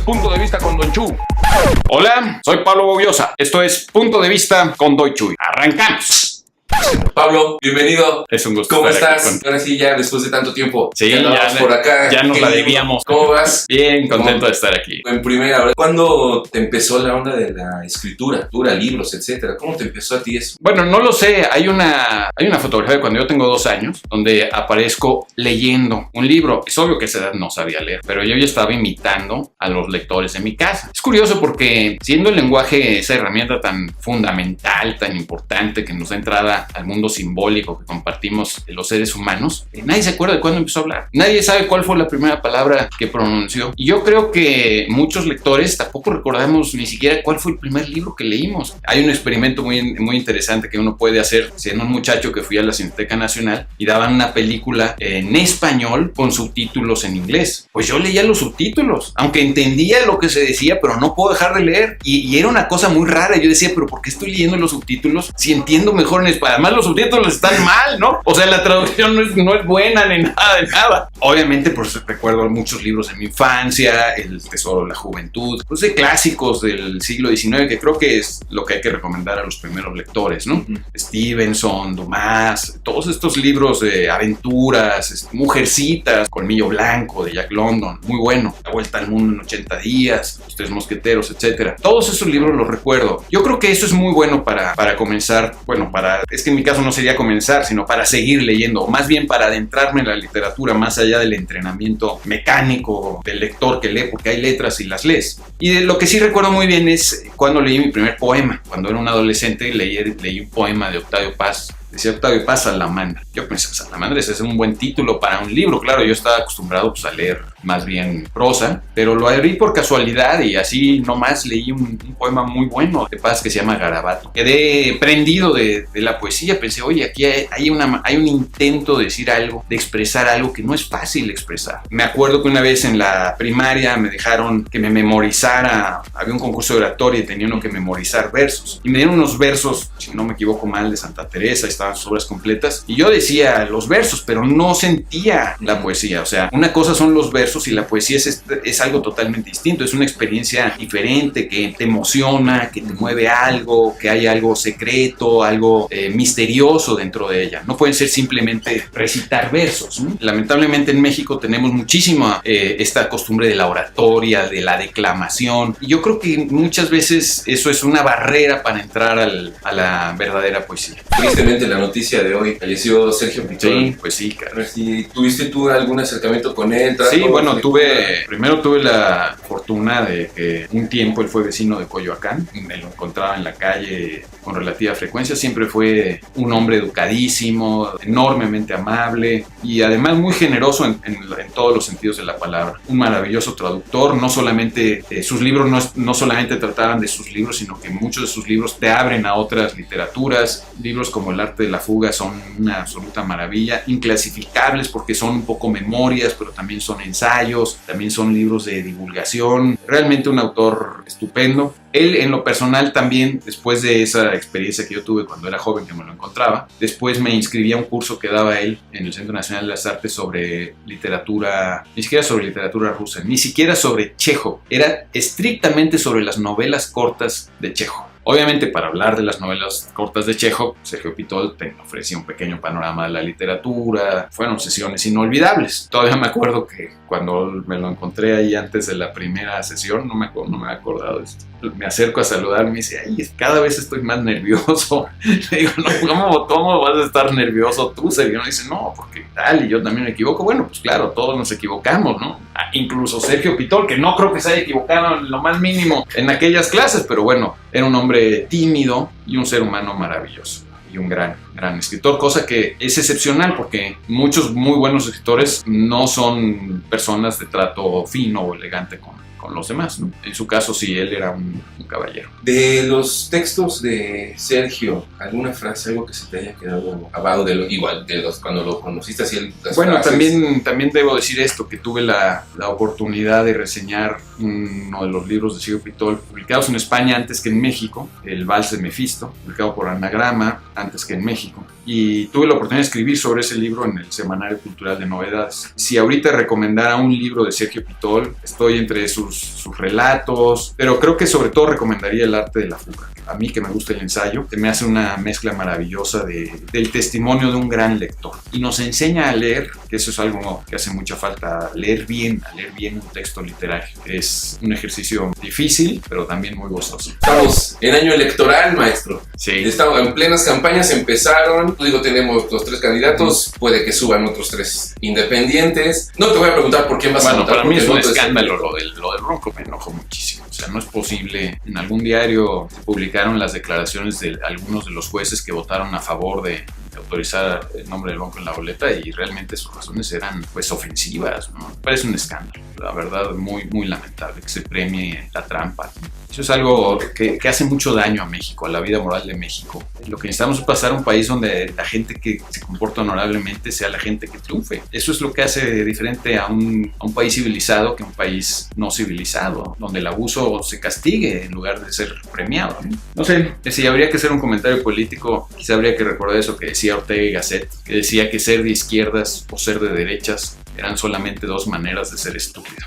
Punto de Vista con Don Chu. Hola, soy Pablo Bobiosa. Esto es Punto de Vista con Don Chuy. ¡Arrancamos! Pablo, bienvenido. Es un gusto. ¿Cómo estás? Ahora sí, ya después de tanto tiempo. Sí, ya por acá. Ya nos la debíamos. ¿Cómo vas? Bien, contento de estar aquí. En primera, ¿cuándo te empezó la onda de la escritura, libros, etcétera? ¿Cómo te empezó a ti eso? Bueno, no lo sé. Hay una fotografía de cuando yo tengo 2 años donde aparezco leyendo un libro. Es obvio que a esa edad no sabía leer, pero yo ya estaba imitando a los lectores de mi casa. Es curioso porque siendo el lenguaje esa herramienta tan fundamental, tan importante que nos da entrada al mundo simbólico que compartimos los seres humanos, nadie se acuerda de cuándo empezó a hablar. Nadie sabe cuál fue la primera palabra que pronunció. Y yo creo que muchos lectores tampoco recordamos ni siquiera cuál fue el primer libro que leímos. Hay un experimento muy interesante que uno puede hacer siendo un muchacho que fui a la Cineteca Nacional y daban una película en español con subtítulos en inglés. Pues yo leía los subtítulos, aunque entendía lo que se decía, pero no puedo dejar de leer. Y era una cosa muy rara. Yo decía, pero ¿por qué estoy leyendo los subtítulos si entiendo mejor en español? Además, los subtítulos están mal, ¿no? O sea, la traducción no es buena ni nada de nada. Obviamente, pues recuerdo muchos libros de mi infancia, El Tesoro de la Juventud, pues de clásicos del siglo XIX, que creo que es lo que hay que recomendar a los primeros lectores, ¿no? Stevenson, Dumas, todos estos libros de aventuras, Mujercitas, Colmillo Blanco de Jack London, muy bueno. La Vuelta al Mundo en 80 días, Los Tres Mosqueteros, etcétera. Todos esos libros los recuerdo. Yo creo que eso es muy bueno para comenzar, es que en mi caso no sería comenzar, sino para seguir leyendo, o más bien para adentrarme en la literatura más allá del entrenamiento mecánico del lector que lee, porque hay letras y las lees. Y de lo que sí recuerdo muy bien es cuando leí mi primer poema. Cuando era un adolescente leí un poema de Octavio Paz. Decía Octavio Paz, Salamandra. Yo pensé, Salamandra, ese es un buen título para un libro. Claro, yo estaba acostumbrado a leer más bien prosa, pero lo abrí por casualidad y así nomás leí un poema muy bueno de Paz que se llama Garabato. Quedé prendido de la poesía. Pensé, oye, aquí hay un intento de decir algo, de expresar algo que no es fácil expresar. Me acuerdo que una vez en la primaria me dejaron que me memorizara. Había un concurso de oratoria y tenía uno que memorizar versos. Y me dieron unos versos, si no me equivoco mal, de Santa Teresa. Estaban sus obras completas. Y yo decía los versos, pero no sentía la poesía. O sea, una cosa son los versos y la poesía es algo totalmente distinto. Es una experiencia diferente que te emociona, que te mueve algo, que hay algo secreto, algo misterioso dentro de ella. No pueden ser simplemente recitar versos, ¿no? Lamentablemente en México tenemos muchísima esta costumbre de la oratoria, de la declamación. Y yo creo que muchas veces eso es una barrera para entrar a la verdadera poesía. Tristemente la noticia de hoy, falleció Sergio Pitol. Sí, pues sí, cara. ¿Tuviste tú algún acercamiento con él? Sí, bueno, primero tuve la fortuna de que un tiempo él fue vecino de Coyoacán. Me lo encontraba en la calle con relativa frecuencia. Siempre fue un hombre educadísimo, enormemente amable y además muy generoso en todos los sentidos de la palabra. Un maravilloso traductor. No solamente sus libros no solamente trataban de sus libros, sino que muchos de sus libros te abren a otras literaturas. Libros como El Arte de la Fuga son una absoluta maravilla, inclasificables porque son un poco memorias, pero también son ensayos, también son libros de divulgación. Realmente un autor estupendo. Él, en lo personal, también, después de esa experiencia que yo tuve cuando era joven, que me lo encontraba, después me inscribí a un curso que daba él en el Centro Nacional de las Artes sobre literatura, ni siquiera sobre literatura rusa, ni siquiera sobre Chejov. Era estrictamente sobre las novelas cortas de Chejov. Obviamente, para hablar de las novelas cortas de Chejov, Sergio Pitol te ofrecía un pequeño panorama de la literatura. Fueron sesiones inolvidables. Todavía me acuerdo que cuando me lo encontré ahí antes de la primera sesión, no me había acordado de esto. Me acerco a saludar y me dice, ay, cada vez estoy más nervioso. Le digo, no, ¿cómo vas a estar nervioso tú, Sergio? Y dice, no, porque tal, y yo también me equivoco. Bueno, pues claro, todos nos equivocamos, ¿no? Incluso Sergio Pitol, que no creo que se haya equivocado en lo más mínimo en aquellas clases, pero bueno, era un hombre tímido y un ser humano maravilloso. Y un gran escritor, cosa que es excepcional porque muchos muy buenos escritores no son personas de trato fino o elegante con los demás, ¿no? En su caso sí, él era un caballero. De los textos de Sergio, ¿alguna frase, algo que se te haya quedado grabado cuando lo conociste así? Bueno, también debo decir esto, que tuve la oportunidad de reseñar uno de los libros de Sergio Pitol publicados en España antes que en México, El Vals de Mefisto, publicado por Anagrama antes que en México. Y tuve la oportunidad de escribir sobre ese libro en el Semanario Cultural de Novedades. Si ahorita recomendara un libro de Sergio Pitol, estoy entre sus sus relatos, pero creo que sobre todo recomendaría El arte de la fuga. A mí, que me gusta el ensayo, que me hace una mezcla maravillosa del testimonio de un gran lector. Y nos enseña a leer, que eso es algo que hace mucha falta, a leer bien un texto literario. Es un ejercicio difícil, pero también muy gozoso. Estamos en año electoral, maestro. Sí. Estamos en plenas campañas, empezaron. Tenemos los 3 candidatos, puede que suban otros 3 independientes. No te voy a preguntar por quién vas a votar. Bueno, para mí es un escándalo es... lo del Bronco, me enojo muchísimo. O sea, no es posible. En algún diario se publicaron las declaraciones de algunos de los jueces que votaron a favor de autorizar el nombre del Bronco en la boleta, y realmente sus razones eran pues ofensivas, ¿no? Parece un escándalo, la verdad, muy, muy lamentable que se premie la trampa. Eso es algo que hace mucho daño a México, a la vida moral de México. Lo que necesitamos es pasar a un país donde la gente que se comporta honorablemente sea la gente que triunfe. Eso es lo que hace diferente a un país civilizado que un país no civilizado, donde el abuso se castigue en lugar de ser premiado. No sé, si habría que hacer un comentario político, quizá habría que recordar eso que decía Ortega y Gasset, que decía que ser de izquierdas o ser de derechas eran solamente 2 maneras de ser estúpido.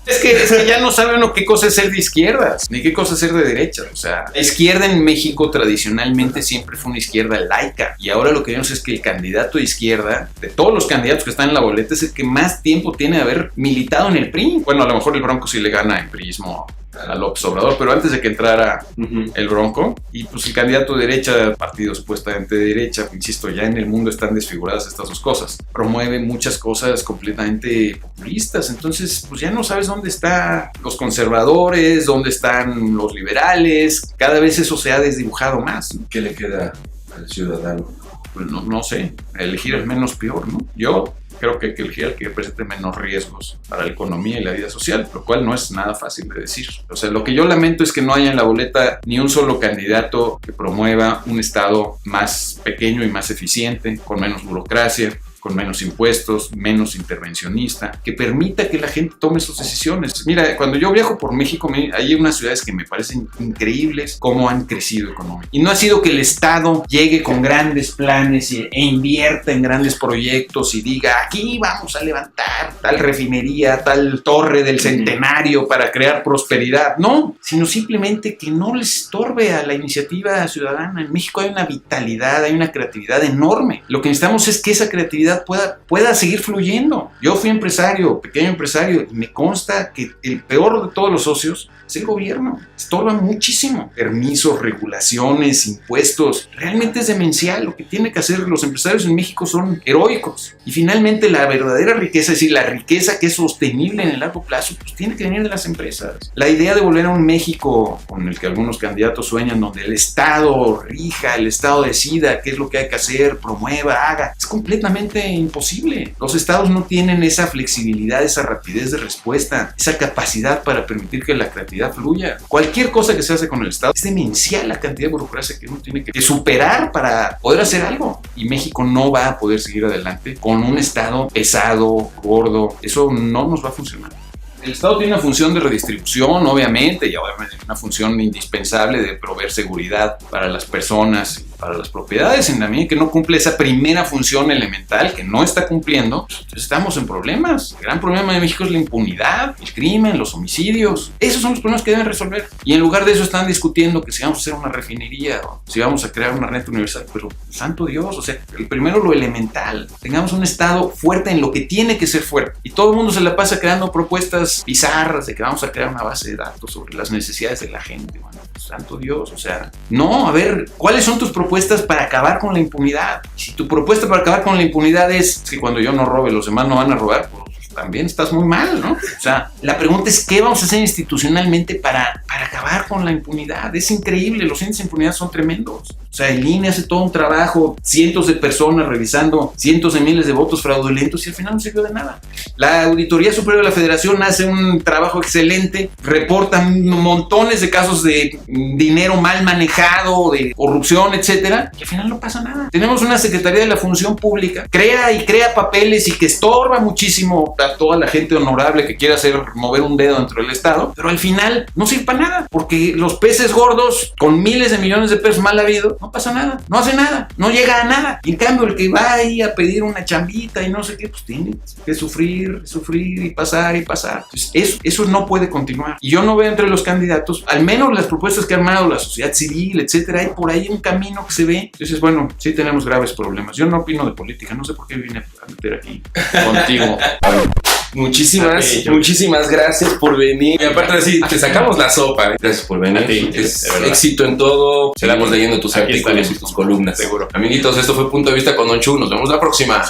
Es que ya no sabe uno qué cosa es ser de izquierdas, ni qué cosa es ser de derechas. O sea, la izquierda en México tradicionalmente siempre fue una izquierda laica, y ahora lo que vemos es que el candidato de izquierda, de todos los candidatos que están en la boleta, es el que más tiempo tiene de haber militado en el PRI. Bueno, a lo mejor el Bronco sí le gana en priismo a López Obrador, pero antes de que entrara el Bronco, y pues el candidato de derecha, partido supuestamente de derecha, insisto, ya en el mundo están desfiguradas estas 2 cosas, promueve muchas cosas completamente populistas. Entonces pues ya no sabes dónde están los conservadores, dónde están los liberales. Cada vez eso se ha desdibujado más. ¿Qué le queda al ciudadano? Pues no sé, elegir el menos peor, ¿no? Yo creo que hay que elegir al que presente menos riesgos para la economía y la vida social, lo cual no es nada fácil de decir. O sea, lo que yo lamento es que no haya en la boleta ni un solo candidato que promueva un Estado más pequeño y más eficiente, con menos burocracia, con menos impuestos, menos intervencionista, que permita que la gente tome sus decisiones. Mira, cuando yo viajo por México, hay unas ciudades que me parecen increíbles cómo han crecido económicamente. Y no ha sido que el Estado llegue con grandes planes e invierta en grandes proyectos y diga, aquí vamos a levantar tal refinería, tal torre del centenario para crear prosperidad. No, sino simplemente que no les estorbe a la iniciativa ciudadana. En México hay una vitalidad, hay una creatividad enorme. Lo que necesitamos es que esa creatividad pueda seguir fluyendo. Yo fui empresario, pequeño empresario, y me consta que el peor de todos los socios es el gobierno. Estorba muchísimo. Permisos, regulaciones, impuestos. Realmente es demencial. Lo que tienen que hacer los empresarios en México son heroicos. Y finalmente la verdadera riqueza, es decir, la riqueza que es sostenible en el largo plazo, pues tiene que venir de las empresas. La idea de volver a un México con el que algunos candidatos sueñan, donde el Estado rija, el Estado decida qué es lo que hay que hacer, promueva, haga, es completamente imposible. Los estados no tienen esa flexibilidad, esa rapidez de respuesta, esa capacidad para permitir que la creatividad fluya. Cualquier cosa que se hace con el Estado es demencial la cantidad de burocracia que uno tiene que superar para poder hacer algo. Y México no va a poder seguir adelante con un Estado pesado, gordo. Eso no nos va a funcionar. El Estado tiene una función de redistribución, obviamente, y obviamente una función indispensable de proveer seguridad para las personas, para las propiedades. En la medida que no cumple esa primera función elemental, que no está cumpliendo, pues estamos en problemas. El gran problema de México es la impunidad, el crimen, los homicidios. Esos son los problemas que deben resolver. Y en lugar de eso están discutiendo que si vamos a hacer una refinería o si vamos a crear una renta universal. Pero, santo Dios, o sea, primero lo elemental. Tengamos un Estado fuerte en lo que tiene que ser fuerte. Y todo el mundo se la pasa creando propuestas bizarras de que vamos a crear una base de datos sobre las necesidades de la gente. Bueno, santo Dios, o sea, no, a ver, ¿cuáles son tus propuestas para acabar con la impunidad? Si tu propuesta para acabar con la impunidad es que cuando yo no robe, los demás no van a robar, pues también estás muy mal, ¿no? O sea, la pregunta es ¿qué vamos a hacer institucionalmente para acabar con la impunidad? Es increíble, los índices de impunidad son tremendos. O sea, el INE hace todo un trabajo, cientos de personas revisando cientos de miles de votos fraudulentos y al final no sirvió de nada. La Auditoría Superior de la Federación hace un trabajo excelente, reporta montones de casos de dinero mal manejado, de corrupción, etcétera, y al final no pasa nada. Tenemos una Secretaría de la Función Pública, crea papeles y que estorba muchísimo a toda la gente honorable que quiera mover un dedo dentro del Estado, pero al final no sirve para nada, porque los peces gordos con miles de millones de pesos mal habidos, no pasa nada, no hace nada, no llega a nada. Y en cambio el que va ahí a pedir una chambita y no sé qué, pues tiene que sufrir y pasar y pasar. Entonces, eso no puede continuar. Y yo no veo entre los candidatos, al menos las propuestas que ha armado la sociedad civil, etcétera, hay por ahí un camino que se ve. Entonces, bueno, sí tenemos graves problemas. Yo no opino de política, no sé por qué vine a meter aquí contigo. Muchísimas gracias por venir. Y aparte de así, te sacamos la sopa. Gracias por venir. Es éxito en todo. Seguimos leyendo tus artículos y tus columnas. Seguro. Amiguitos, esto fue Punto de Vista con Don Chu. Nos vemos la próxima.